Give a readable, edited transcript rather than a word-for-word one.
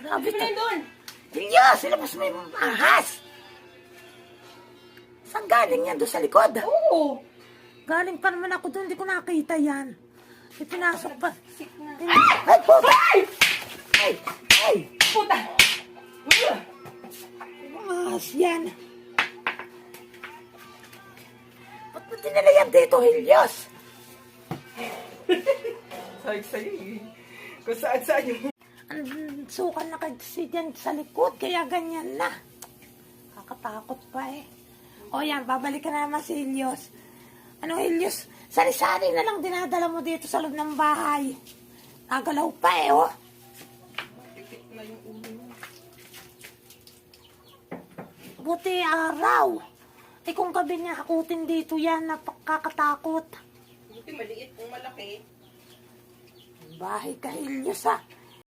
Grabe Ano to. doon? Ilyas, ilabas mo yung ahas. Saan galing yan? Doon sa likod? Oo. Galing pa naman ako doon, hindi ko nakita yan. Ipinasok pa. Sick na. Ay, puta! Ay! Ay! Puta! Ahas yan. Ba't mo dinala yan dito, Ilyas? Sabi sa'yo eh. Kung saan yung... Ang sukan na kasi dyan sa likod, kaya ganyan na. Kakatakot pa eh. O yan, babalik ka na naman si Ilyas. Ano, Ilyas? Sari-sari na lang dinadala mo dito sa loob ng bahay. Nagalaw pa eh, oh. Pipit na yung ulo mo. Buti araw. Eh kung gabi niya hakutin dito yan, napakakatakot. Buti maliit kung malaki. Bahay ka, Ilyas, ah.